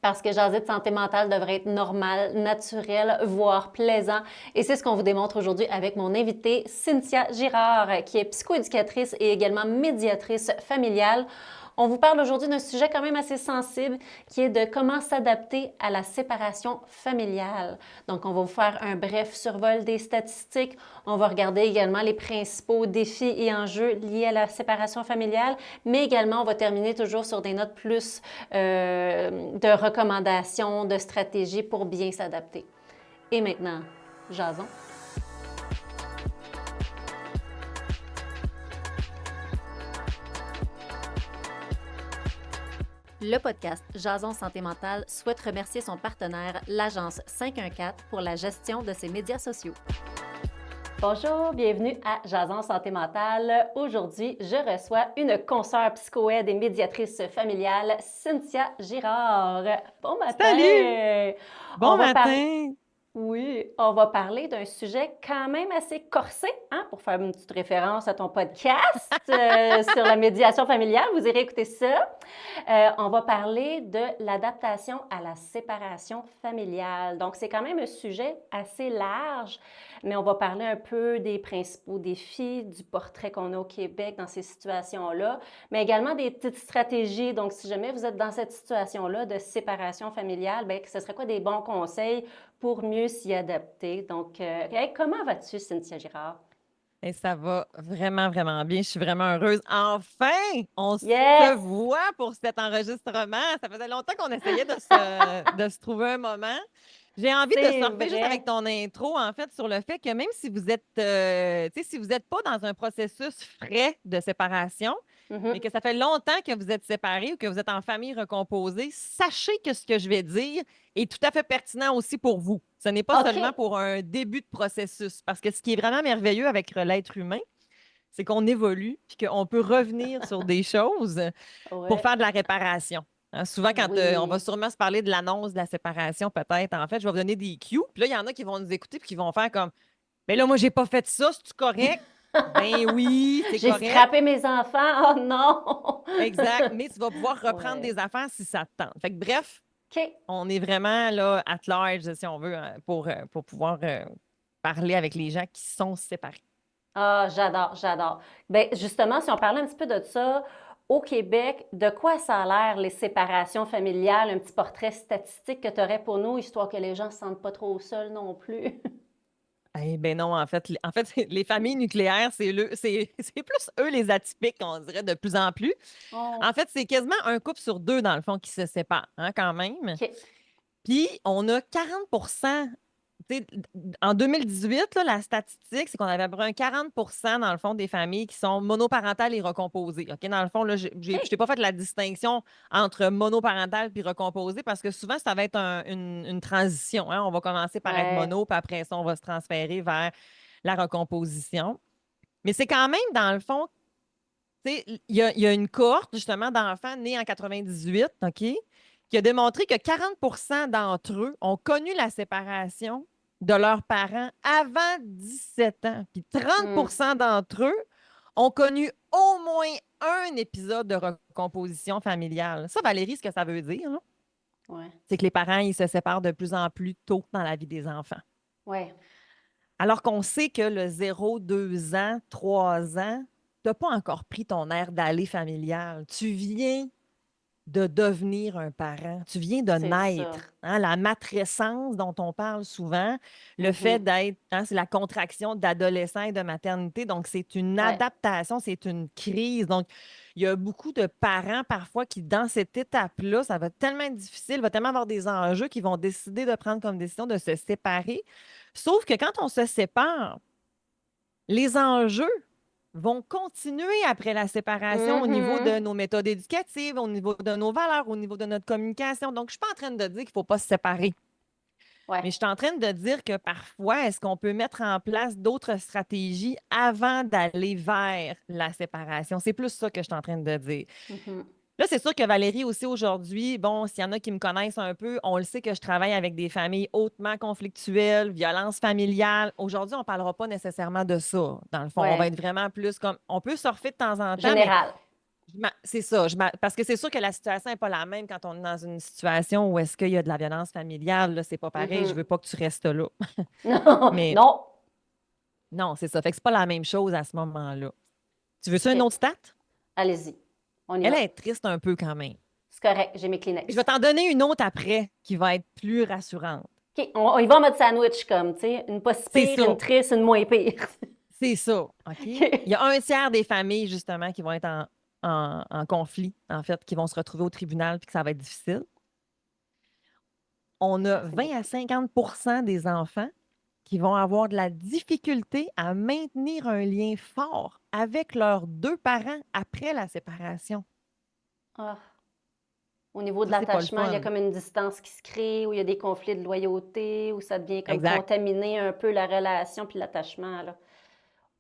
Parce que jaser de santé mentale devrait être normal, naturel, voire plaisant. Et c'est ce qu'on vous démontre aujourd'hui avec mon invitée Cynthia Girard, qui est psychoéducatrice et également médiatrice familiale. On vous parle aujourd'hui d'un sujet quand même assez sensible qui est de comment s'adapter à la séparation familiale. Donc, on va vous faire un bref survol des statistiques. On va regarder également les principaux défis et enjeux liés à la séparation familiale, mais également, on va terminer toujours sur des notes plus de recommandations, de stratégies pour bien s'adapter. Et maintenant, jason. Le podcast Jason Santé Mentale souhaite remercier son partenaire, l'agence 514, pour la gestion de ses médias sociaux. Bonjour, bienvenue à Jason Santé Mentale. Aujourd'hui, je reçois une consoeur psychoaide et médiatrice familiale, Cynthia Girard. Bon Salut! matin! On Bon va parler... matin! Oui, on va parler d'un sujet quand même assez corsé, hein, pour faire une petite référence à ton podcast sur la médiation familiale. Vous irez écouter ça. On va parler de l'adaptation à la séparation familiale. Donc, c'est quand même un sujet assez large, mais on va parler un peu des principaux défis, du portrait qu'on a au Québec dans ces situations-là, mais également des petites stratégies. Donc, si jamais vous êtes dans cette situation-là de séparation familiale, bien, ce serait quoi des bons conseils pour mieux s'y adapter? Donc, hey, comment vas-tu, Cynthia Girard? Et ça va vraiment, vraiment bien. Je suis vraiment heureuse. Enfin, on se Yes! voit pour cet enregistrement. Ça faisait longtemps qu'on essayait de se trouver un moment. J'ai envie de C'est surfer juste avec vrai. ton intro, en fait, sur le fait que même si vous êtes, tu sais, si vous n'êtes pas dans un processus frais de séparation, mais Mhm. que ça fait longtemps que vous êtes séparés ou que vous êtes en famille recomposée, sachez que ce que je vais dire est tout à fait pertinent aussi pour vous. Ce n'est pas seulement OK. pour un début de processus, parce que ce qui est vraiment merveilleux avec l'être humain, c'est qu'on évolue puis qu'on peut revenir sur des choses pour Ouais. faire de la réparation. Hein, souvent, quand on va Oui. sûrement se parler de l'annonce de la séparation, peut-être, en fait, je vais vous donner des cues. Puis là, il y en a qui vont nous écouter puis qui vont faire comme, mais là, moi, j'ai pas fait ça, c'est-tu correct? Ben oui, c'est J'ai correct. scrappé mes enfants. Oh non! Exact. Mais tu vas pouvoir reprendre Ouais. des affaires si ça te tente. Fait que bref, OK. on est vraiment là, at large, si on veut, hein, pour pouvoir parler avec les gens qui sont séparés. Ah, j'adore, j'adore. Ben justement, si on parlait un petit peu de ça, au Québec, de quoi ça a l'air les séparations familiales, un petit portrait statistique que tu aurais pour nous, histoire que les gens ne se sentent pas trop seuls non plus. Eh ben non, en fait, les familles nucléaires, c'est plus eux les atypiques, on dirait de plus en plus. Oh, En fait, c'est quasiment un couple sur deux, dans le fond, qui se sépare, hein, quand même. OK. Puis, on a 40. Tu sais, en 2018, là, la statistique, c'est qu'on avait à peu près un 40 dans le fond des familles qui sont monoparentales et recomposées. OK? Dans le fond, là, je OK. t'ai pas fait la distinction entre monoparental puis recomposé parce que souvent, ça va être une transition. Hein? On va commencer par être Ouais. mono, puis après ça, on va se transférer vers la recomposition. Mais c'est quand même, dans le fond, tu sais, il y a une cohorte, justement, d'enfants nés en 98, OK, qui a démontré que 40 d'entre eux ont connu la séparation de leurs parents avant 17 ans. Puis Hmm. 30 d'entre eux ont connu au moins un épisode de recomposition familiale. Ça, Valérie, ce que ça veut dire, là, Ouais. c'est que les parents, ils se séparent de plus en plus tôt dans la vie des enfants. Ouais. Alors qu'on sait que le 0, 2 ans, 3 ans, tu n'as pas encore pris ton air d'aller familial. Tu viens de devenir un parent. Tu viens de C'est ça. naître. Hein. La matrescence dont on parle souvent, le fait Mhm. d'être, hein, c'est la contraction d'adolescent et de maternité. Donc, c'est une Ouais. adaptation, c'est une crise. Donc, il y a beaucoup de parents parfois qui, dans cette étape-là, ça va tellement être difficile, va tellement avoir des enjeux qui vont décider de prendre comme décision de se séparer. Sauf que quand on se sépare, les enjeux vont continuer après la séparation au niveau de Mhm. nos méthodes éducatives, au niveau de nos valeurs, au niveau de notre communication. Donc, je ne suis pas en train de dire qu'il ne faut pas se séparer, Ouais. mais je suis en train de dire que parfois, est-ce qu'on peut mettre en place d'autres stratégies avant d'aller vers la séparation? C'est plus ça que je suis en train de dire. Mhm. Là, c'est sûr que Valérie aussi aujourd'hui, bon, s'il y en a qui me connaissent un peu, on le sait que je travaille avec des familles hautement conflictuelles, violence familiale. Aujourd'hui, on ne parlera pas nécessairement de ça. Dans le fond, on va Ouais. être vraiment plus comme, on peut surfer de temps en temps, mais Général. C'est ça. Parce que c'est sûr que la situation n'est pas la même quand on est dans une situation où est-ce qu'il y a de la violence familiale. Là, c'est pas pareil. Je Mhm. veux pas que tu restes là. Non, Mais non. non, c'est ça. Fait que c'est pas la même chose à ce moment-là. Tu veux ça une OK, autre stat? allez-y. On y Elle va. est triste un peu quand même. C'est correct, j'ai mes Je vais Kleenex. t'en donner une autre après qui va être plus rassurante. OK, on y va en mode sandwich, comme, tu sais, une pas si C'est pire, une ça. triste, une moins pire. C'est ça. OK? Il OK. y a un tiers des familles, justement, qui vont être en conflit, en fait, qui vont se retrouver au tribunal puis que ça va être difficile. On a Ça, c'est 20 à beaucoup. 50 des enfants qui vont avoir de la difficulté à maintenir un lien fort avec leurs deux parents après la séparation. Ah. Au niveau de Ça, c'est pas le l'attachement, il y a fun. comme une distance qui se crée, où il y a des conflits de loyauté, où ça devient comme Exact. contaminer un peu la relation puis l'attachement, là.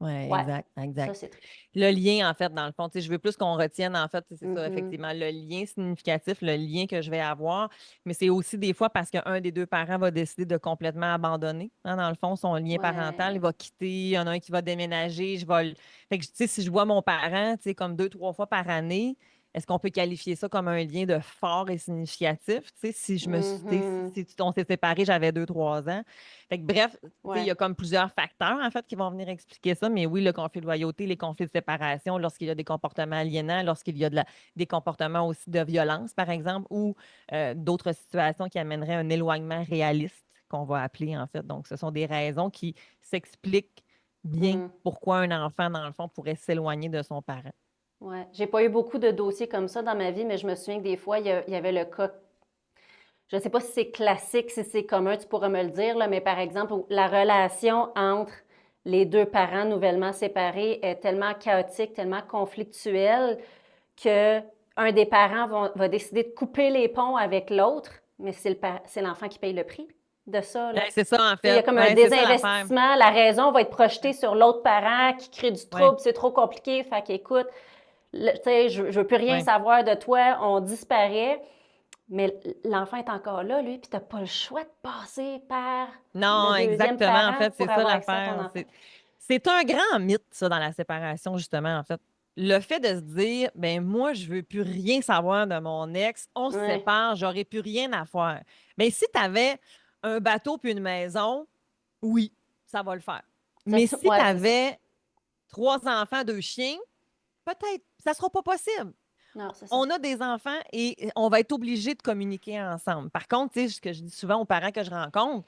Oui, Ouais, exact, ça, exact. c'est triste. Le lien, en fait, dans le fond, tu sais, je veux plus qu'on retienne, en fait, c'est ça, Mhm. effectivement, le lien significatif, le lien que je vais avoir, mais c'est aussi des fois parce qu'un des deux parents va décider de complètement abandonner, hein, dans le fond, son lien parental, il Ouais. va quitter, il y en a un qui va déménager, Fait que, tu sais, si je vois mon parent, tu sais, comme 2, 3 fois par année, est-ce qu'on peut qualifier ça comme un lien de fort et significatif? Tu sais, si je me suis, tu sais, Mhm. si on s'est séparés, j'avais 2, 3 ans. Fait que bref, tu sais, il y Ouais. a comme plusieurs facteurs, en fait, qui vont venir expliquer ça. Mais oui, le conflit de loyauté, les conflits de séparation, lorsqu'il y a des comportements aliénants, lorsqu'il y a des comportements aussi de violence, par exemple, ou d'autres situations qui amèneraient un éloignement réaliste, qu'on va appeler, en fait. Donc, ce sont des raisons qui s'expliquent bien Mhm. pourquoi un enfant, dans le fond, pourrait s'éloigner de son parent. Ouais. J'ai pas eu beaucoup de dossiers comme ça dans ma vie, mais je me souviens que des fois, il y avait le cas. Je ne sais pas si c'est classique, si c'est commun, tu pourras me le dire, là, mais par exemple, où la relation entre les deux parents nouvellement séparés est tellement chaotique, tellement conflictuelle que un des parents va décider de couper les ponts avec l'autre, mais c'est l'enfant qui paye le prix de ça, là. C'est ça, en Il y a fait. comme un Ouais, c'est ça l'affaire. désinvestissement, la raison va être projetée sur l'autre parent qui crée du Ouais, trouble, c'est trop compliqué, fait qu'écoute, tu sais, je veux plus rien ouais. savoir de toi, on disparaît. Mais l'enfant est encore là, lui, puis tu n'as pas le choix de passer par le Non, deuxième exactement. En parent fait, pour c'est ça avoir accès à ton l'affaire. enfant. C'est un grand mythe, ça, dans la séparation, justement, en fait. Le fait de se dire, ben moi, je veux plus rien savoir de mon ex, on se Ouais. sépare, j'aurais plus rien à faire. Mais si tu avais un bateau puis une maison, oui, ça va le faire. Mais si tu Ouais, c'est ça. avais 3 enfants, 2 chiens, peut-être, ça sera pas possible. Non, c'est ça. On a des enfants et on va être obligé de communiquer ensemble. Par contre, tu sais, ce que je dis souvent aux parents que je rencontre,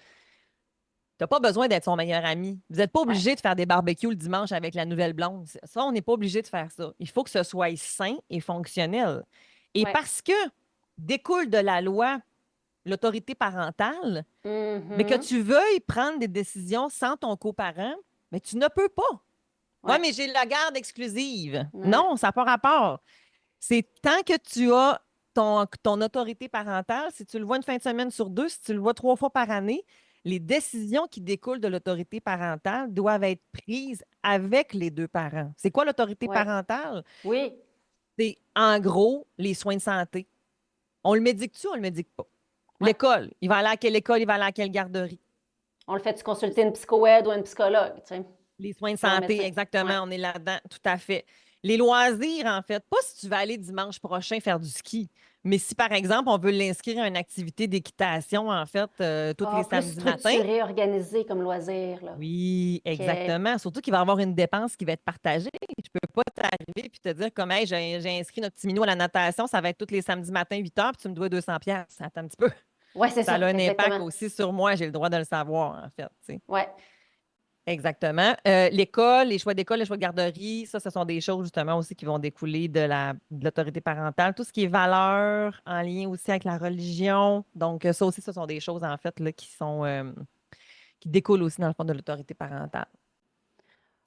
tu n'as pas besoin d'être son meilleur ami. Vous n'êtes pas Ouais. obligé de faire des barbecues le dimanche avec la nouvelle blonde. Ça, on n'est pas obligé de faire ça. Il faut que ce soit sain et fonctionnel. Et Ouais. parce que découle de la loi l'autorité parentale, mais que Mhm. tu veuilles prendre des décisions sans ton coparent, mais tu ne peux pas. Oui, Ouais. mais j'ai la garde exclusive. Ouais. Non, ça n'a pas rapport. C'est tant que tu as ton autorité parentale, si tu le vois une fin de semaine sur 2, si tu le vois 3 fois par année, les décisions qui découlent de l'autorité parentale doivent être prises avec les deux parents. C'est quoi l'autorité Ouais. parentale? Oui. C'est en gros les soins de santé. On le médique-tu, on le médique pas? Ouais. L'école, il va aller à quelle école, il va aller à quelle garderie? On le fait-tu consulter une psychoède ou un psychologue, tu sais, Les soins de ou un santé, médecin. Ouais. exactement, on est là-dedans, tout à fait. Les loisirs, en fait, pas si tu vas aller dimanche prochain faire du ski, mais si, par exemple, on veut l'inscrire à une activité d'équitation, en fait, tous les Ah, plus samedis matins. structuré, organisé comme loisir, là. Oui, OK. exactement. Surtout qu'il va y avoir une dépense qui va être partagée. Je peux pas t'arriver puis te dire comme, hey, j'ai inscrit notre petit minou à la natation, ça va être tous les samedis matins, 8 heures, puis tu me dois 200 pièces. Attends un petit peu. Ouais, c'est Ça a ça, un impact exactement. aussi sur moi, j'ai le droit de le savoir, en fait, tu sais. Ouais. Exactement. L'école, les choix d'école, les choix de garderie, ça, ce sont des choses justement aussi qui vont découler de l'autorité parentale. Tout ce qui est valeurs en lien aussi avec la religion. Donc, ça aussi, ce sont des choses en fait là, qui découlent aussi dans le fond de l'autorité parentale.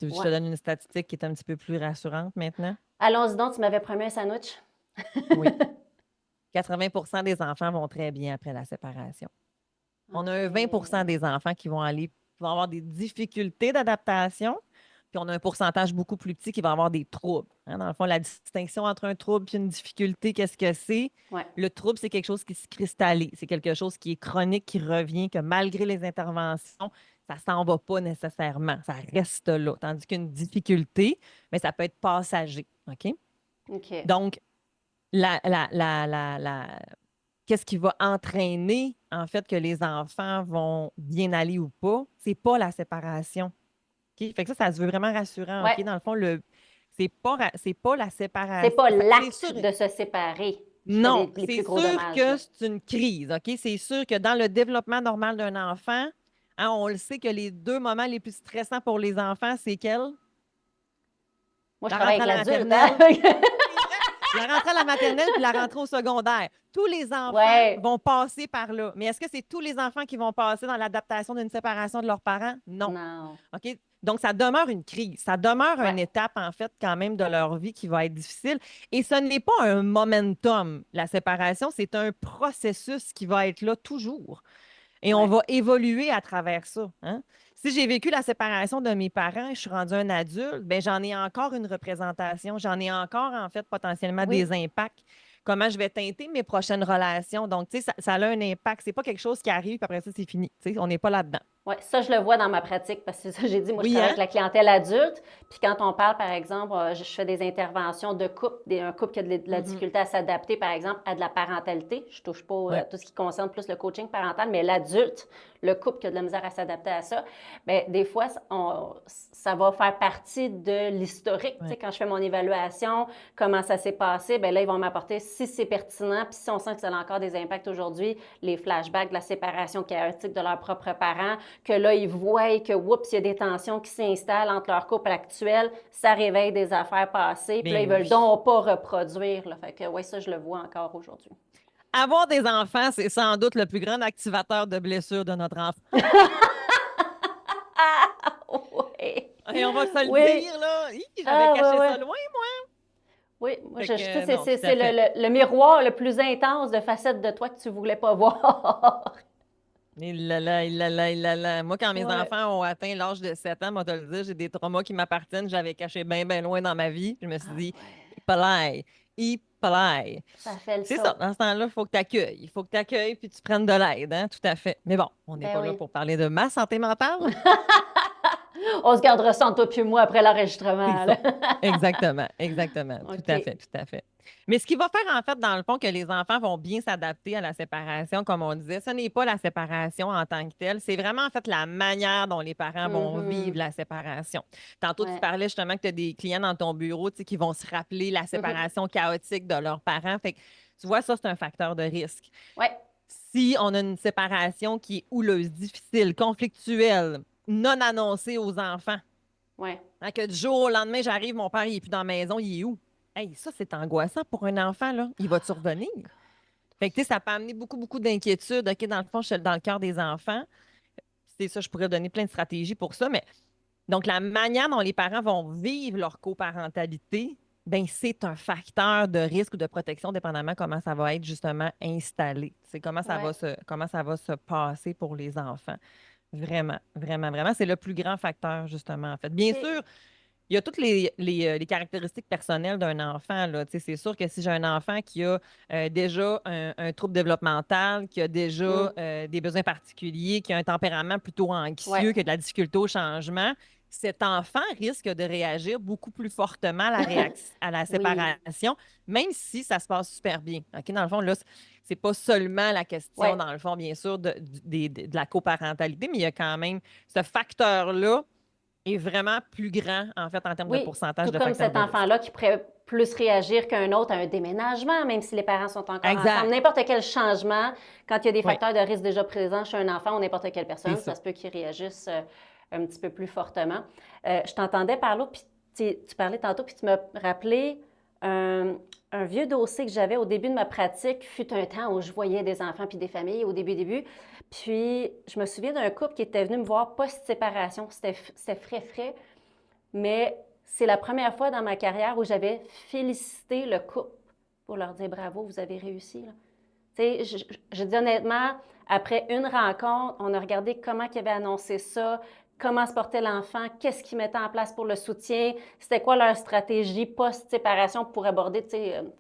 Je te Ouais. donne une statistique qui est un petit peu plus rassurante maintenant. Allons-y donc, tu m'avais promis un sandwich. Oui. 80 des enfants vont très bien après la séparation. On a un 20 OK. des enfants qui vont avoir des difficultés d'adaptation, puis on a un pourcentage beaucoup plus petit qui va avoir des troubles. Hein. Dans le fond, la distinction entre un trouble et une difficulté, qu'est-ce que c'est? Ouais. Le trouble, c'est quelque chose qui se cristallise. C'est quelque chose qui est chronique, qui revient, que malgré les interventions, ça s'en va pas nécessairement. Ça reste là. Tandis qu'une difficulté, mais ça peut être passager. OK? OK. Donc, qu'est-ce qui va entraîner, en fait, que les enfants vont bien aller ou pas? C'est pas la séparation. OK? Fait que ça se veut vraiment rassurant. Ouais. OK? Dans le fond, c'est pas la C'est séparation. pas C'est sûr. l'acte de se séparer qui fait Non, les c'est plus gros sûr dommages, que là. c'est une crise. OK? C'est sûr que dans le développement normal d'un enfant, hein, on le sait que les deux moments les plus stressants pour les enfants, c'est quels? Moi, je La travaille rentrée avec à la l'adulte, hein? maternelle. C'est vrai. La rentrée à la maternelle puis la rentrée au secondaire. Tous les enfants Ouais. vont passer par là. Mais est-ce que c'est tous les enfants qui vont passer dans l'adaptation d'une séparation de leurs parents? Non. Non. OK? Donc, ça demeure une crise. Ça demeure Ouais. une étape, en fait, quand même, de leur vie qui va être difficile. Et ce n'est pas un momentum. La séparation, c'est un processus qui va être là toujours. Et on Ouais. va évoluer à travers ça. Hein? Si j'ai vécu la séparation de mes parents et je suis rendue un adulte, ben j'en ai encore une représentation, j'en ai encore en fait potentiellement Oui. des impacts. Comment je vais teinter mes prochaines relations. Donc, tu sais, ça a un impact. C'est pas quelque chose qui arrive puis après ça, c'est fini. Tu sais, on n'est pas là-dedans. Oui, ça, je le vois dans ma pratique parce que ça, j'ai dit, moi, je Oui, travaille hein? avec la clientèle adulte. Puis quand on parle, par exemple, je fais des interventions de couple, un couple qui a de la Mhm. difficulté à s'adapter, par exemple, à de la parentalité. Je touche pas à Ouais. tout ce qui concerne plus le coaching parental, mais l'adulte, le couple qui a de la misère à s'adapter à ça, bien, des fois, ça va faire partie de l'historique. Tu sais, Ouais. quand je fais mon évaluation, comment ça s'est passé, bien là, ils vont m'apporter si c'est pertinent, puis si on sent que ça a encore des impacts aujourd'hui, les flashbacks de la séparation chaotique de leurs propres parents, que là, ils voient que, oups, il y a des tensions qui s'installent entre leur couple actuel, ça réveille des affaires passées, puis là, ils Ben veulent oui. donc pas reproduire. Là. Fait que, oui, ça, je le vois encore aujourd'hui. Avoir des enfants, c'est sans doute le plus grand activateur de blessures de notre enfant. Ah, oui. Et on va se le Oui. dire, là. Hi, j'avais Ah, caché oui, ça oui. loin. Oui, moi, Fait tu sais, que non, tout c'est à fait. le miroir le plus intense de facettes de toi que tu voulais pas voir. Il là là, il là là, il là là. Moi, quand mes Ouais. enfants ont atteint l'âge de 7 ans, moi, te le dire, j'ai des traumas qui m'appartiennent, j'avais caché bien, bien loin dans ma vie. Je me suis Ah, dit, ouais. Hippalaï, Hippalaï. Ça fait le C'est ça, saut. dans ce temps-là, il faut que tu accueilles. Il faut que tu accueilles puis tu prennes de l'aide, hein, tout à fait. Mais bon, on n'est Ben pas là oui. pour parler de ma santé mentale. On se gardera ça entre toi puis moi après C'est l'enregistrement, ça. là. Exactement, exactement. Tout à OK. fait, tout à fait. Mais ce qui va faire, en fait, dans le fond, que les enfants vont bien s'adapter à la séparation, comme on disait, ce n'est pas la séparation en tant que telle, c'est vraiment, en fait, la manière dont les parents vont vivre Mhm. la séparation. Tantôt, tu Ouais. parlais justement que tu as des clients dans ton bureau, tu sais, qui vont se rappeler la Mhm. séparation chaotique de leurs parents. Fait que, tu vois, ça, c'est un facteur de risque. Ouais. Si on a une séparation qui est houleuse, difficile, conflictuelle, non annoncée aux enfants, Ouais. hein, que du jour au lendemain, j'arrive, mon père, il est plus dans la maison, il est où? Hey, ça, c'est angoissant pour un enfant, là. Il va-tu revenir? Fait que, tu sais, ça peut amener beaucoup, beaucoup d'inquiétudes. OK, dans le fond, je suis dans le cœur des enfants. C'est ça, je pourrais donner plein de stratégies pour ça. Mais donc, la manière dont les parents vont vivre leur coparentalité, ben, c'est un facteur de risque ou de protection, dépendamment comment ça va être justement installé. C'est Ouais. comment ça va se passer pour les enfants. Vraiment, vraiment, vraiment. C'est le plus grand facteur, justement, en fait. Bien OK. sûr, il y a toutes les caractéristiques personnelles d'un enfant, là. Tu sais, c'est sûr que si j'ai un enfant qui a déjà un trouble développemental, qui a déjà Mm. des besoins particuliers, qui a un tempérament plutôt Ouais. anxieux, qui a de la difficulté au changement, cet enfant risque de réagir beaucoup plus fortement à à la Oui. séparation, même si ça se passe super bien. OK? Dans le fond, là, c'est pas seulement la question, Ouais. dans le fond, bien sûr, de la coparentalité, mais il y a quand même ce facteur-là est vraiment plus grand, en fait, en termes de Oui. pourcentage Tout de comme facteurs cet de risque. enfant-là qui pourrait plus réagir qu'un autre à un déménagement, même si les parents sont encore ensemble. Exact. N'importe quel changement, quand il y a des Oui, facteurs de risque déjà présents chez un enfant ou n'importe quelle c'est personne, ça. ça se peut qu'ils réagissent un petit peu plus fortement. Je t'entendais parler, puis tu parlais tantôt, puis tu m'as rappelé un, un vieux dossier que j'avais au début de ma pratique, fut un temps où je voyais des enfants puis des familles au début. Puis je me souviens d'un couple qui était venu me voir post-séparation. C'était frais, frais, mais c'est la première fois dans ma carrière où j'avais félicité le couple pour leur dire bravo, vous avez réussi. Là. Tu sais, je dis honnêtement, après une rencontre, on a regardé comment ils avaient annoncé ça, comment se portait l'enfant, qu'est-ce qu'ils mettaient en place pour le soutien, c'était quoi leur stratégie post-séparation pour aborder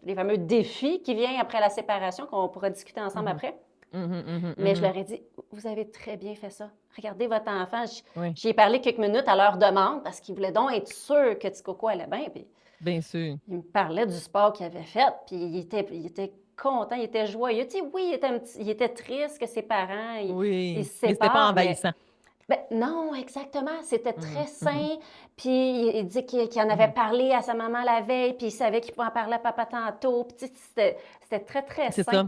les fameux défis qui viennent après la séparation, qu'on pourra discuter ensemble Mhm, après. mhm, mhm, Mais je mhm. leur ai dit, vous avez très bien fait ça. Regardez votre enfant. Oui, J'y ai parlé quelques minutes à leur demande parce qu'ils voulaient donc être sûrs que Petit Coco allait bien. Puis Bien sûr. Il me parlait du sport qu'il avait fait, puis il était content, il était joyeux. Tu sais, oui, il était triste que ses parents, ils Oui, se mais c'était pas séparent, mais envahissant. ben, non, exactement. C'était Mhm, très mhm, sain. Puis il dit qu'il en avait mhm. parlé à sa maman la veille, puis il savait qu'il pouvait en parler à papa tantôt. Puis tu sais, c'était très, très C'est sain. ça.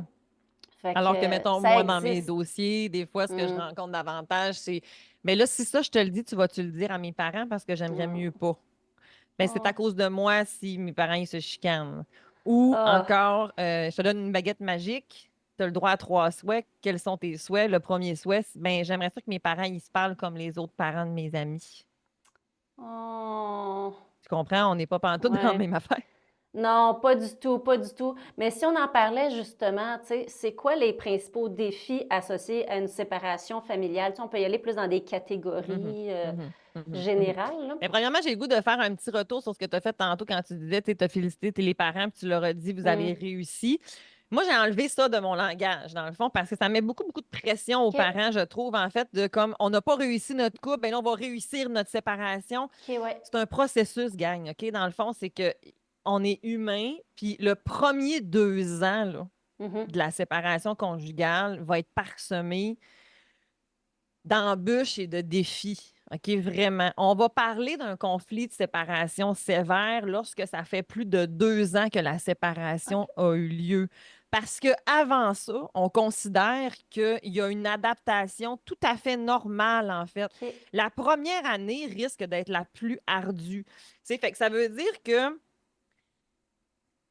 Fait que Alors que, mettons, ça moi, dans mes existe. dossiers, des fois, ce que je Hum, rencontre davantage, c'est. Mais là, si ça, je te le dis, tu vas-tu le dire à mes parents parce que j'aimerais hum. mieux pas. Ben, c'est à Oh. cause de moi si mes parents ils se chicanent. Ou Ah. encore, je te donne une baguette magique, tu as le droit à 3 souhaits. Quels sont tes souhaits? Le premier souhait, ben, j'aimerais ça que mes parents ils se parlent comme les autres parents de mes amis. Oh. Tu comprends? On n'est pas pantoute dans la Ouais. même affaire. Non, pas du tout, pas du tout. Mais si on en parlait justement, tu sais, c'est quoi les principaux défis associés à une séparation familiale? Tu sais, on peut y aller plus dans des Mhm, catégories mhm, mhm, mhm. générales, là. Mais premièrement, j'ai le goût de faire un petit retour sur ce que tu as fait tantôt quand tu disais, tu as félicité les parents, puis tu leur as dit, vous avez Hum. réussi. Moi, j'ai enlevé ça de mon langage, dans le fond, parce que ça met beaucoup, beaucoup de pression aux OK. parents, je trouve, en fait, de comme, on n'a pas réussi notre couple, ben là, on va réussir notre séparation. OK, ouais. C'est un processus, gang, OK? Dans le fond, c'est que on est humain, puis le premier 2 ans, là, Mhm. de la séparation conjugale va être parsemé d'embûches et de défis. OK, vraiment. On va parler d'un conflit de séparation sévère lorsque ça fait plus de 2 ans que la OK. séparation a eu lieu. Parce que avant ça, on considère qu'il y a une adaptation tout à fait normale, en fait. OK. La première année risque d'être la plus ardue. Tu sais, fait que ça veut dire que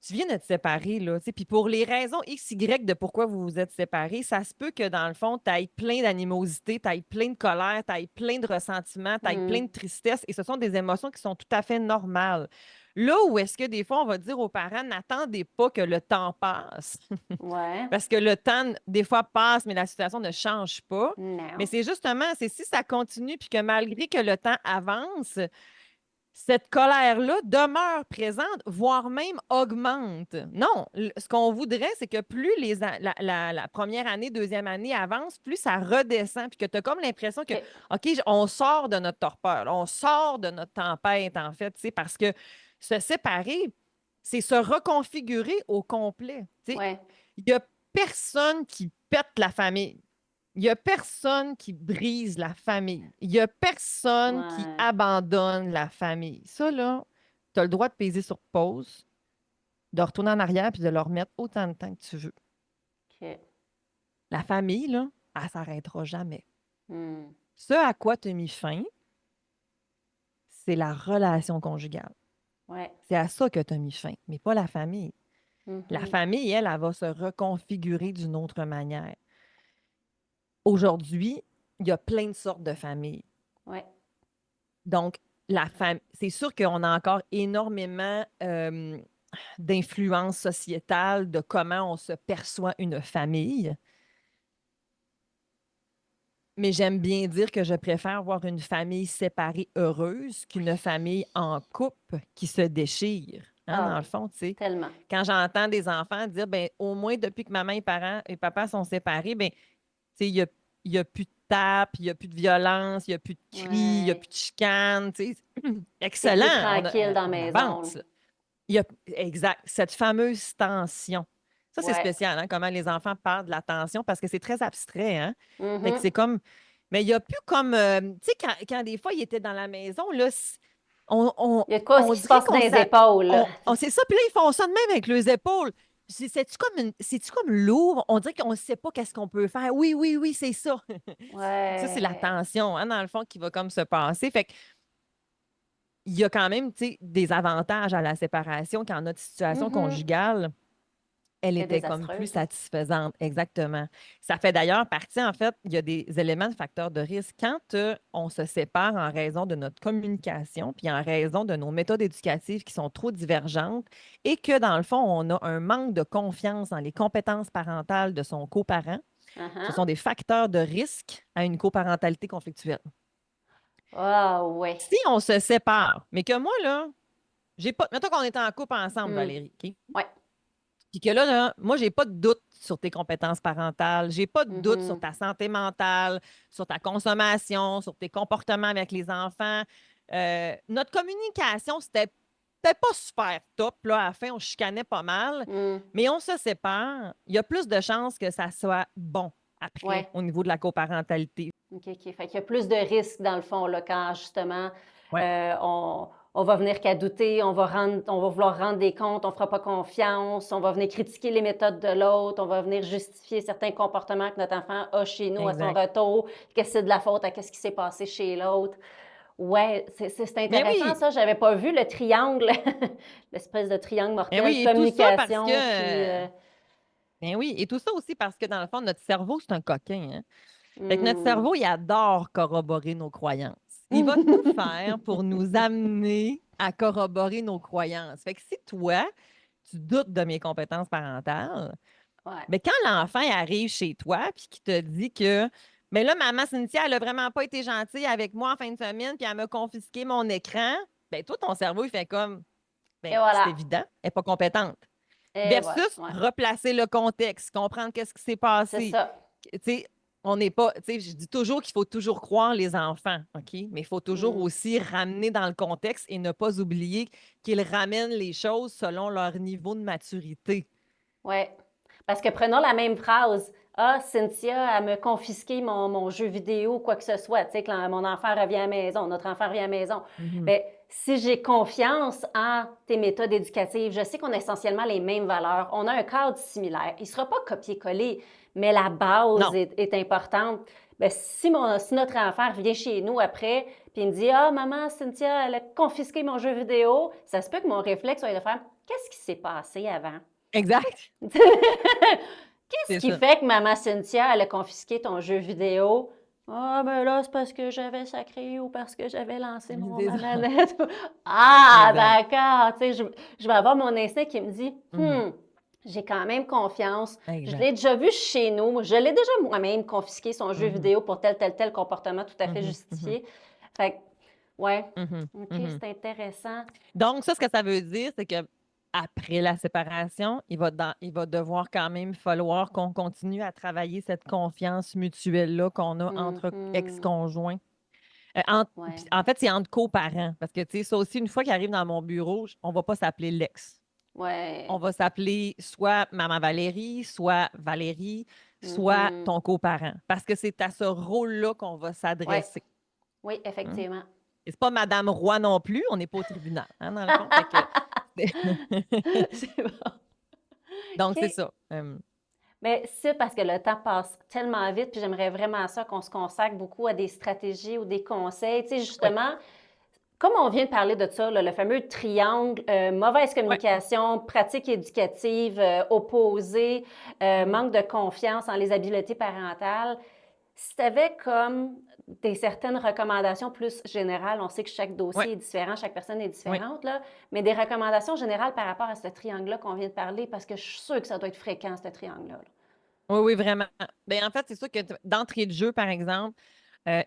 tu viens de te séparer, là, tu sais, puis pour les raisons X, Y de pourquoi vous vous êtes séparés, ça se peut que dans le fond, tu ailles plein d'animosité, tu ailles plein de colère, tu ailles plein de ressentiment, tu ailles plein Hum. de tristesse, et ce sont des émotions qui sont tout à fait normales. Là où est-ce que des fois, on va dire aux parents, n'attendez pas que le temps passe, Ouais. parce que le temps, des fois, passe, mais la situation ne change pas. Mais Non. c'est justement, c'est si ça continue, puis que malgré que le temps avance, cette colère-là demeure présente, voire même augmente. Non, ce qu'on voudrait, c'est que plus la première année, deuxième année avance, plus ça redescend, puis que tu as comme l'impression que, OK. OK, on sort de notre torpeur, là, on sort de notre tempête, en fait, tu sais, parce que se séparer, c'est se reconfigurer au complet. Tu sais. Ouais. Il n'y a personne qui pète la famille. Il n'y a personne qui brise la famille. Il n'y a personne qui Ouais. abandonne la famille. Ça, là, tu as le droit de peser sur pause, de retourner en arrière puis de leur remettre autant de temps que tu veux. OK. La famille, là, elle s'arrêtera jamais. Hum. Ce à quoi tu as mis fin, c'est la relation conjugale. Ouais. C'est à ça que tu as mis fin, mais pas la famille. La Mhm. famille, elle, elle va se reconfigurer d'une autre manière. Aujourd'hui, il y a plein de sortes de familles. Ouais. Donc, c'est sûr qu'on a encore énormément d'influence sociétale de comment on se perçoit une famille. Mais j'aime bien dire que je préfère voir une famille séparée heureuse Oui. qu'une famille en couple qui se déchire. Hein, Ah dans le oui. fond, tu sais, Tellement. quand j'entends des enfants dire, ben, au moins depuis que maman et parents et papa sont séparés, ben, tu sais, il y a plus de tape, il n'y a plus de violence, il n'y a plus de cris, il n'y a Ouais. plus de chicanes. Tu sais. C'est plus Excellent, tranquille dans la on maison, là. avance. Il y a, exact, cette fameuse tension. Ça, c'est Ouais. spécial, hein, comment les enfants parlent de la tension, parce que c'est très abstrait, hein? Fait que Mhm. c'est comme. Mais il n'y a plus comme. Tu sais, quand des fois, ils étaient dans la maison, là, on, on, Il y a de quoi on qui se dirait passe dans qu'on les épaules, là. c'est ça, puis là, ils font ça de même avec leurs épaules. C'est-tu comme lourd? On dirait qu'on ne sait pas qu'est-ce qu'on peut faire. Oui, oui, oui, c'est ça. Ça, c'est la Ouais. tension, hein, dans le fond, qui va comme se passer. Fait que il y a quand même, tu sais, des avantages à la séparation quand notre situation Mhm. conjugale, elle C'est était comme plus désastreuse, là. satisfaisante. Exactement. Ça fait d'ailleurs partie, en fait, il y a des éléments de facteurs de risque. Quand on se sépare en raison de notre communication, puis en raison de nos méthodes éducatives qui sont trop divergentes, et que, dans le fond, on a un manque de confiance dans les compétences parentales de son coparent, ce Uh-huh. sont des facteurs de risque à une coparentalité conflictuelle. Ah ouais. Si on se sépare, mais que moi, là, j'ai pas. Mettons qu'on est en couple ensemble, Hmm. Valérie, OK? Ouais. Puis que là, moi, j'ai pas de doute sur tes compétences parentales, j'ai pas de doute sur Mhm. ta santé mentale, sur ta consommation, sur tes comportements avec les enfants. Notre communication, c'était peut-être pas super top. Là, à la fin, on chicanait pas mal, Hmm. mais on se sépare. Il y a plus de chances que ça soit bon après Ouais. au niveau de la coparentalité. OK, OK. Fait qu'il y a plus de risques, dans le fond, là, quand justement Ouais, on va venir qu'à douter, on va vouloir rendre des comptes, on ne fera pas confiance, on va venir critiquer les méthodes de l'autre, on va venir justifier certains comportements que notre enfant a chez nous à son exact. retour, que c'est de la faute à ce qui s'est passé chez l'autre. Ouais, c'est Mais intéressant oui, ça. J'avais pas vu le triangle, l'espèce de triangle mais mortel, oui, et tout ça parce que communication, puis ben oui, et tout ça aussi parce que dans le fond, notre cerveau, c'est un coquin, hein. Fait que notre hmm. cerveau, il adore corroborer nos croyances. Il va tout faire pour nous amener à corroborer nos croyances. Fait que si toi, tu doutes de mes compétences parentales, Ouais, mais quand l'enfant arrive chez toi puis qu'il te dit que mais là, maman Cynthia, elle a vraiment pas été gentille avec moi en fin de semaine, puis elle m'a confisqué mon écran, ben toi, ton cerveau, il fait comme et ben, c'est voilà, évident, elle n'est pas compétente. et voilà, Versus ouais, replacer le contexte, comprendre qu'est-ce qui s'est c'est passé. ça. Tu sais, on n'est pas, tu sais, je dis toujours qu'il faut toujours croire les enfants, OK? Mais il faut toujours Hmm. aussi ramener dans le contexte et ne pas oublier qu'ils ramènent les choses selon leur niveau de maturité. Ouais. Parce que prenons la même phrase. Ah, Cynthia, elle me confisqué mon jeu vidéo, quoi que ce soit. Tu sais, quand mon enfant revient à la maison, notre enfant revient à la maison. Mhm. Bien, si j'ai confiance en tes méthodes éducatives, je sais qu'on a essentiellement les mêmes valeurs, on a un cadre similaire. Il ne sera pas copié-collé, mais la base Non, est importante. Bien, si notre enfant revient chez nous après, puis il me dit ah, maman, Cynthia, elle a confisqué mon jeu vidéo, ça se peut que mon réflexe soit de faire qu'est-ce qui s'est passé avant? exact, Qu'est-ce c'est qui ça. fait que maman Cynthia, elle a confisqué ton jeu vidéo? Ah, ben là, c'est parce que j'avais sacré ou parce que j'avais lancé C'est ma ça. manette. Ah, Exact. d'accord. Tu sais, je vais avoir mon instinct qui me dit, Mhm. j'ai quand même confiance. Je Exact. l'ai déjà vu chez nous. Je l'ai déjà moi-même confisqué son jeu Mhm. vidéo pour tel comportement tout à fait Mhm. Mhm. justifié. Fait que, ouais, Mhm. OK, Mhm. c'est intéressant. Donc, ça, ce que ça veut dire, c'est que après la séparation, il va devoir quand même falloir qu'on continue à travailler cette confiance mutuelle-là qu'on a entre Mhm. ex-conjoints. Ouais, En fait, c'est entre coparents. Parce que, tu sais, ça aussi, une fois qu'il arrive dans mon bureau, on ne va pas s'appeler l'ex. On ouais. va s'appeler soit Maman Valérie, soit Valérie, soit Mhm. ton coparent. Parce que c'est à ce rôle-là qu'on va Ouais, s'adresser. oui, Hein. effectivement. Et c'est pas Madame Roy non plus, on n'est pas au tribunal, hein, dans le fond. Fait que, C'est bon. donc, c'est OK. ça. Mais c'est parce que le temps passe tellement vite, puis j'aimerais vraiment ça qu'on se consacre beaucoup à des stratégies ou des conseils. Tu sais, Oui, justement, comme on vient de parler de ça, là, le fameux triangle, mauvaise oui. communication, pratique éducative opposée, Mhm. manque de confiance en les habiletés parentales. Si tu avais comme des certaines recommandations plus générales, on sait que chaque Oui, dossier est différent, chaque personne est oui. différente, là, mais des recommandations générales par rapport à ce triangle-là qu'on vient de parler, parce que je suis sûre que ça doit être fréquent, ce triangle-là. Là. Oui, oui, vraiment. Ben, en fait, c'est sûr que d'entrée de jeu, par exemple,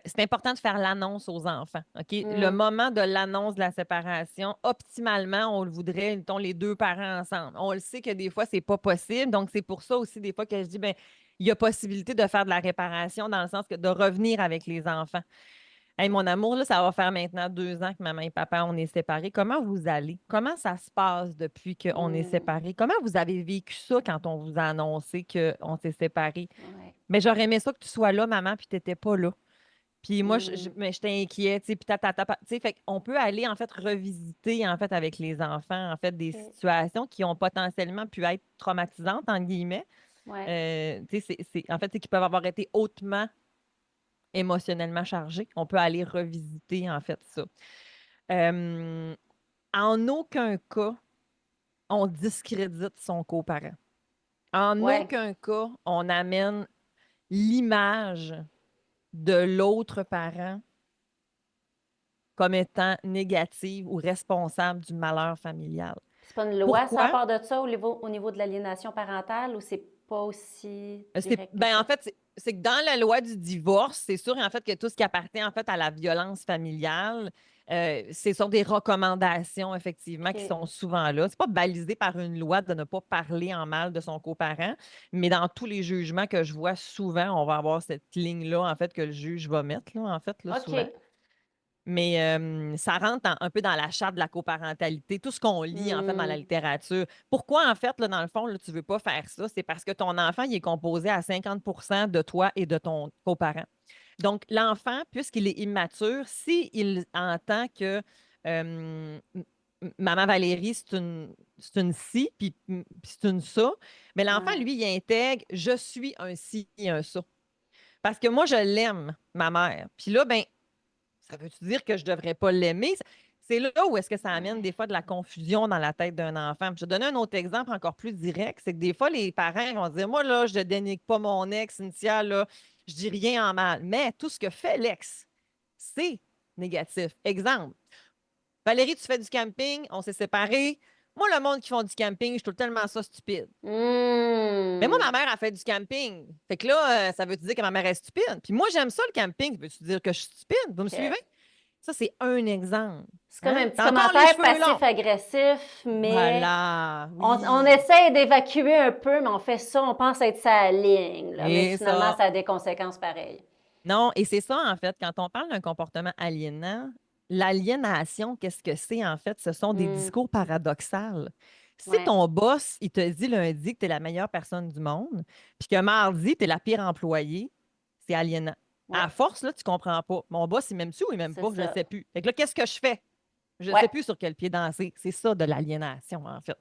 c'est important de faire l'annonce aux enfants. OK? Le Hmm, moment de l'annonce de la séparation, optimalement, on le voudrait, mettons, les deux parents ensemble. On le sait que des fois, c'est pas possible. Donc, c'est pour ça aussi, des fois, que je dis, ben, il y a possibilité de faire de la réparation dans le sens que de revenir avec les enfants. Hey, mon amour, là, ça va faire maintenant 2 ans que maman et papa, on est séparés. Comment vous allez? Comment ça se passe depuis qu'on est hmm, séparés? Comment vous avez vécu ça quand on vous a annoncé qu'on s'est séparés? ouais, Mais j'aurais aimé ça que tu sois là, maman, puis tu n'étais pas là. Puis moi, hmm, mais j'étais inquiète, tu sais, puis tu sais, fait qu'on peut aller, en fait, revisiter, en fait, avec les enfants, en fait, des ok, situations qui ont potentiellement pu être traumatisantes, entre guillemets. ouais, Tu sais, en fait, c'est qui peuvent avoir été hautement émotionnellement chargées. On peut aller revisiter, en fait, ça. Euh, En aucun cas, on discrédite son coparent. En ouais, aucun cas, on amène l'image de l'autre parent comme étant négative ou responsable du malheur familial. c'est pas une loi, ça, à Pourquoi? part de ça, au niveau de l'aliénation parentale, ou c'est pas aussi direct que En ça? fait, c'est que dans la loi du divorce, c'est sûr en fait que tout ce qui appartient en fait à la violence familiale, ce sont des recommandations effectivement qui OK, sont souvent là. C'est pas balisé par une loi de ne pas parler en mal de son coparent, mais dans tous les jugements que je vois souvent, on va avoir cette ligne-là en fait que le juge va mettre là, en fait là, souvent. OK, Mais ça rentre un peu dans la charte de la coparentalité, tout ce qu'on lit en fait dans la Hmm. littérature. Pourquoi en fait, là, dans le fond, là, tu ne veux pas faire ça? C'est parce que ton enfant, il est composé à 50 de toi et de ton coparent. Donc, l'enfant, puisqu'il est immature, s'il entend que Maman Valérie, c'est une ci, puis c'est une ça, mais l'enfant, Ouais. lui, il intègre je suis un ci et un ça. Parce que moi, je l'aime, ma mère. Puis là, ben, ça veut-tu dire que je ne devrais pas l'aimer? C'est là où est-ce que ça amène des fois de la confusion dans la tête d'un enfant. Je vais donner un autre exemple encore plus direct, c'est que des fois, les parents vont dire, moi, là, je ne dénigre pas mon ex, Cynthia, là, je dis rien en mal. Mais tout ce que fait l'ex, c'est négatif. Exemple, Valérie, tu fais du camping, on s'est séparés. Moi, le monde qui font du camping, je trouve tellement ça stupide. Mais moi, ma Hmm. mère a fait du camping. Fait que là, ça veut dire que ma mère est stupide. Puis moi, j'aime ça, le camping. Veux-tu dire que je suis stupide? Vous me suivez? OK. Ça, c'est un exemple. C'est comme Hein? un petit T'as encore les commentaire cheveux longs. passif-agressif, mais Voilà, on oui. essaie d'évacuer un peu, mais on fait ça, on pense être sa ligne, là, mais Et finalement, ça. ça a des conséquences pareilles. Non, et c'est ça, en fait, quand on parle d'un comportement aliénant, l'aliénation, qu'est-ce que c'est, en fait? Ce sont des Hmm. discours paradoxaux. Si Ouais. ton boss, il te dit lundi que tu es la meilleure personne du monde, puis que mardi, tu es la pire employée, c'est aliénant. À Ouais. force, là, tu comprends pas. Mon boss, il m'aime-tu ou il m'aime C'est pas? Je ne ça. sais plus. Fait que là, qu'est-ce que je fais? Je ne Ouais. sais plus sur quel pied danser. C'est ça de l'aliénation, en fait.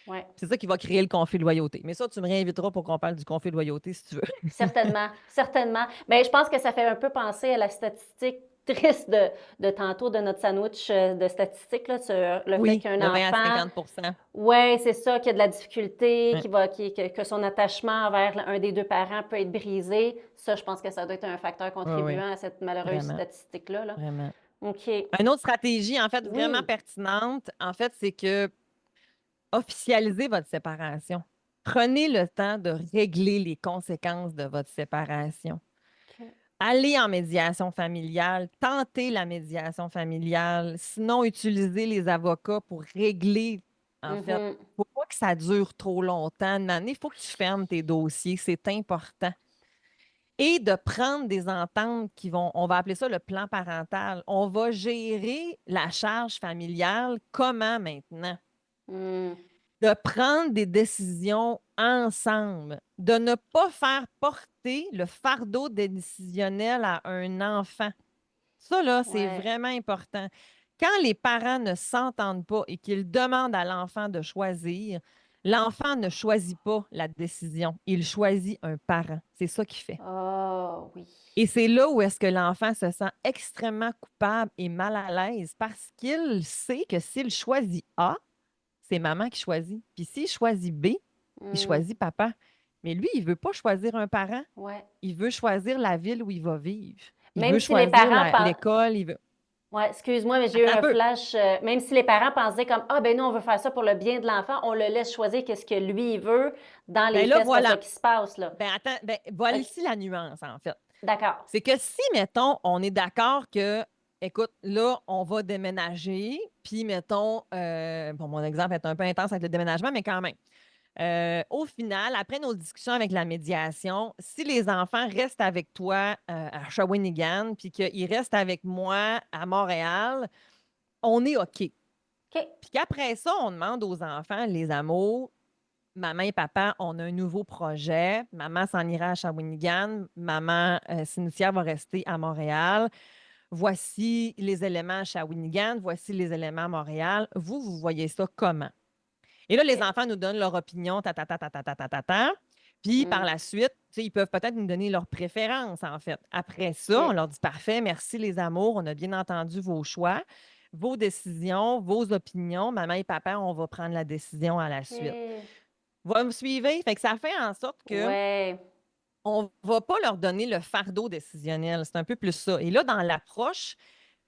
Ouais. C'est ça qui va créer le conflit de loyauté. Mais ça, tu me réinviteras pour qu'on parle du conflit de loyauté si tu veux. Certainement, certainement. Mais je pense que ça fait un peu penser à la statistique triste de tantôt de notre sandwich de statistiques là, sur le fait Oui, qu'un de 20 à enfant, 50. ouais, c'est ça, qui a de la difficulté, Ouais, que son attachement envers un des deux parents peut être brisé. Ça, je pense que ça doit être un facteur ouais, ouais, contribuant à cette malheureuse vraiment, statistique-là. Là. vraiment. OK. Une autre stratégie, en fait, vraiment Oui. pertinente, en fait, c'est que officialisez votre séparation. Prenez le temps de régler les conséquences de votre séparation. OK. Allez en médiation familiale, tentez la médiation familiale, sinon utilisez les avocats pour régler, en fait. Mhm. Il ne faut pas que ça dure trop longtemps. Il faut que tu fermes tes dossiers, c'est important. Et de prendre des ententes qui vont, on va appeler ça le plan parental. On va gérer la charge familiale comment maintenant? Mm. De prendre des décisions ensemble, de ne pas faire porter le fardeau décisionnel à un enfant. Ça, là, c'est Ouais. vraiment important. Quand les parents ne s'entendent pas et qu'ils demandent à l'enfant de choisir, l'enfant ne choisit pas la décision, il choisit un parent. C'est ça qu'il fait. Oh, oui. Et c'est là où est-ce que l'enfant se sent extrêmement coupable et mal à l'aise parce qu'il sait que s'il choisit A, c'est maman qui choisit. Puis s'il choisit B, il Mm. choisit papa. Mais lui, il ne veut pas choisir un parent. Ouais. Il veut choisir la ville où il va vivre. Il Même veut si les choisir parents pensent. l'école. Il veut. Ouais, excuse-moi, mais j'ai eu Attends un un peu. flash. Même si les parents pensaient comme ah ben nous on veut faire ça pour le bien de l'enfant, on le laisse choisir qu'est-ce que lui il veut. Dans les Ben là, faits, c'est pas ça voilà. qui se passe là. Ben attends, ben voilà Ok, ici la nuance, en fait. d'accord. C'est que si, mettons, on est d'accord que, écoute, là, on va déménager, puis mettons, bon, mon exemple est un peu intense avec le déménagement, mais quand même. Au final, après nos discussions avec la médiation, si les enfants restent avec toi à Shawinigan, puis qu'ils restent avec moi à Montréal, on est OK. OK. Puis qu'après ça, on demande aux enfants, les amours, maman et papa, on a un nouveau projet. Maman s'en ira à Shawinigan. Maman, Cynthia va rester à Montréal. Voici les éléments à Shawinigan. Voici les éléments à Montréal. Vous, vous voyez ça comment? Et là, les OK. enfants nous donnent leur opinion, ta, ta, ta, ta, ta, ta, ta, ta, ta. Puis par Hmm. la suite, tu sais, ils peuvent peut-être nous donner leurs préférences, en fait. Après ça, on OK. leur dit parfait, merci les amours, on a bien entendu vos choix, vos décisions, vos opinions. Maman et papa, on va prendre la décision à la suite. OK. Vous me suivez? Fait que ça fait en sorte que Ouais. on ne va pas leur donner le fardeau décisionnel. C'est un peu plus ça. Et là, dans l'approche,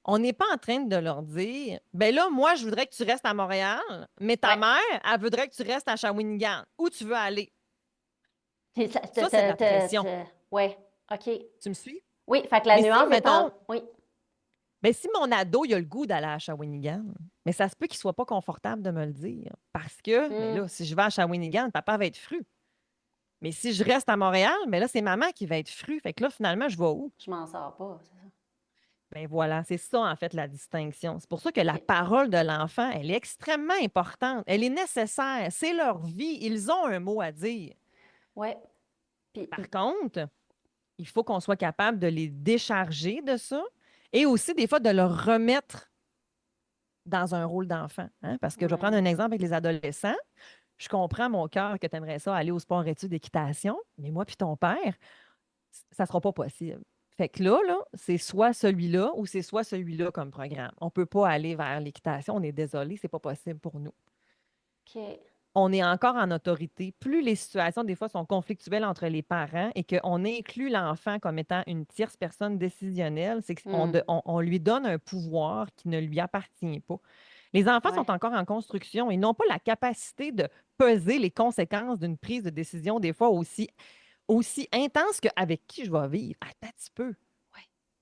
on n'est pas en train de leur dire, ben là, moi, je voudrais que tu restes à Montréal, mais ta Ouais. mère, elle voudrait que tu restes à Shawinigan. Où tu veux aller? Ça, c'est de la pression. Ouais. OK. Tu me suis? Oui, fait que la Mais si, nuance est en. mettons, Oui. ben si mon ado, il a le goût d'aller à Shawinigan, mais ça se peut qu'il ne soit pas confortable de me le dire. Parce que, mais Hmm. là, si je vais à Shawinigan, papa va être fru. Mais si je reste à Montréal, mais là, c'est maman qui va être fru. Fait que là, finalement, je vais où? Je m'en sors pas, c'est ça. Ben voilà, c'est ça en fait la distinction. C'est pour ça que la OK. parole de l'enfant, elle est extrêmement importante. Elle est nécessaire. C'est leur vie. Ils ont un mot à dire. Ouais. Puis, Par contre, il faut qu'on soit capable de les décharger de ça et aussi des fois de leur remettre dans un rôle d'enfant. Hein. Parce que je vais prendre ouais. un exemple avec les adolescents. Je comprends, mon cœur, que tu aimerais ça aller au sport études équitation, mais moi puis ton père, ça ne sera pas possible. Fait que là, c'est soit celui-là ou c'est soit celui-là comme programme. On ne peut pas aller vers l'équitation. On est désolé, c'est pas possible pour nous. OK. On est encore en autorité. Plus les situations, des fois, sont conflictuelles entre les parents et qu'on inclut l'enfant comme étant une tierce personne décisionnelle, c'est qu'on Hmm. on lui donne un pouvoir qui ne lui appartient pas. Les enfants Ouais. sont encore en construction. Ils n'ont pas la capacité de peser les conséquences d'une prise de décision, des fois aussi intense qu'avec qui je vais vivre. Attends un petit peu.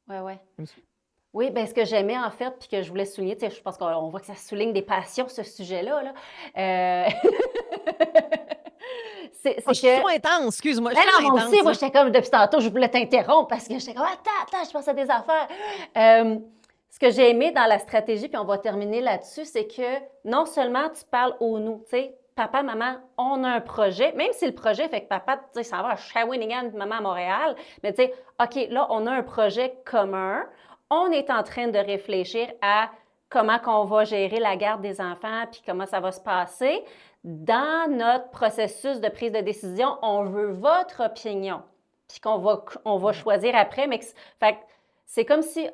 Ouais, ouais. Je me suis- Oui, ben ce que j'aimais en fait, puis que je voulais souligner, tu sais, je pense qu'on voit que ça souligne des passions, ce sujet-là, là. Euh, Oh, c'est je suis que trop intense, excuse-moi, je ben suis trop non, moi aussi, intense, moi, là. j'étais comme, depuis tantôt, je voulais t'interrompre parce que j'étais comme, attends, je pense à des affaires. Euh, Ce que j'ai aimé dans la stratégie, puis on va terminer là-dessus, c'est que non seulement tu parles au nous, tu sais, papa, maman, on a un projet, même si le projet fait que papa, tu sais, s'en va à Shawinigan, puis maman à Montréal, mais tu sais, OK, là, on a un projet commun, on est en train de réfléchir à comment qu'on va gérer la garde des enfants, puis comment ça va se passer. Dans notre processus de prise de décision, on veut votre opinion, puis on va Ouais, choisir après. Fait c'est comme si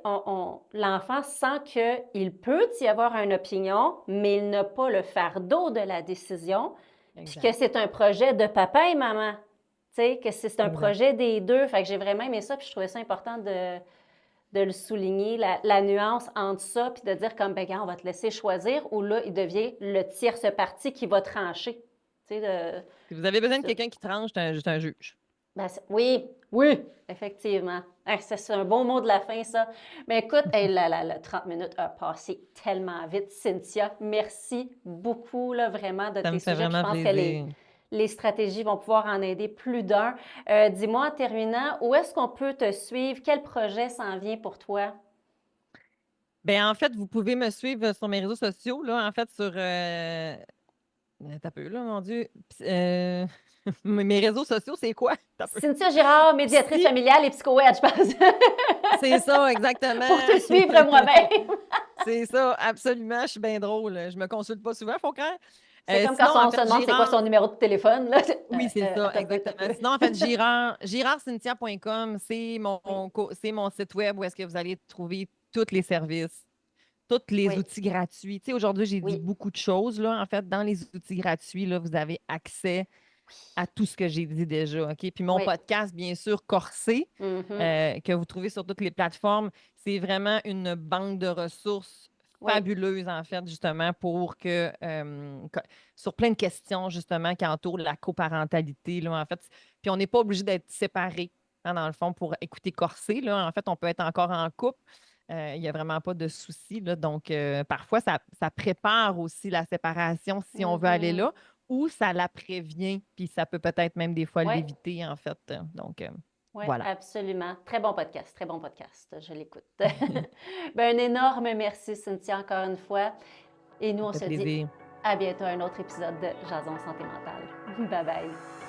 l'enfant sent qu'il peut y avoir une opinion, mais il n'a pas le fardeau de la décision, puis que exact, c'est un projet de papa et maman. Tu sais, que c'est un exact. projet des deux. Fait que j'ai vraiment aimé ça, puis je trouvais ça important de le souligner, la nuance entre ça, puis de dire comme, ben, gars, on va te laisser choisir, ou là, il devient le tierce parti qui va trancher. Tu sais, Si vous avez besoin de ça. quelqu'un qui tranche, c'est un juge. Ben, oui, oui, effectivement. Hein, c'est un bon mot de la fin, ça. Mais écoute, hey, 30 minutes a passé tellement vite. Cynthia, merci beaucoup, là, vraiment, de Ça tes me fait sujets. Puis je vraiment pense que plaisir. les stratégies vont pouvoir en aider plus d'un. Dis-moi en terminant, où est-ce qu'on peut te suivre? Quel projet s'en vient pour toi? Ben, en fait, vous pouvez me suivre sur mes réseaux sociaux, là, en fait, sur... t'as peu, là, mon Dieu. Mes réseaux sociaux, c'est quoi? T'as peu. Cynthia Girard, médiatrice Psy, familiale et psycho-ed, je pense. c'est ça, exactement. Pour te suivre moi-même. C'est ça, absolument. Je suis bien drôle. Je me consulte pas souvent, faut croire. C'est comme quand Sinon, en on se fait, demande c'est quoi son numéro de téléphone. Là. Oui, c'est ça, Attends un peu, attends un exactement. peu. Sinon, en fait, girardcynthia.com, Oui, c'est mon site web où est-ce que vous allez trouver tous les services, tous les oui, outils gratuits. Tu sais, aujourd'hui, j'ai dit oui, beaucoup de choses, là. En fait, dans les outils gratuits, là, vous avez accès à tout ce que j'ai dit déjà, OK? Puis mon oui. podcast, bien sûr, Corsé, Mhm. que vous trouvez sur toutes les plateformes, c'est vraiment une banque de ressources Oui, fabuleuse, en fait, justement, pour que, sur plein de questions, justement, qui entourent la coparentalité, là, en fait. Puis on n'est pas obligé d'être séparés, hein, dans le fond, pour écouter Corsé, là. En fait, on peut être encore en couple. Il n'y a vraiment pas de souci, là. Donc, parfois, ça prépare aussi la séparation si on veut aller mhm. là ou ça la prévient, puis ça peut peut-être même des fois Oui, l'éviter, en fait. Donc, oui, voilà. absolument. Très bon podcast. Je l'écoute. Ben, un énorme merci, Cynthia, encore une fois. Et nous, Ça on fait se dit plaisir. à bientôt à un autre épisode de Jason Santé Mentale. Bye bye.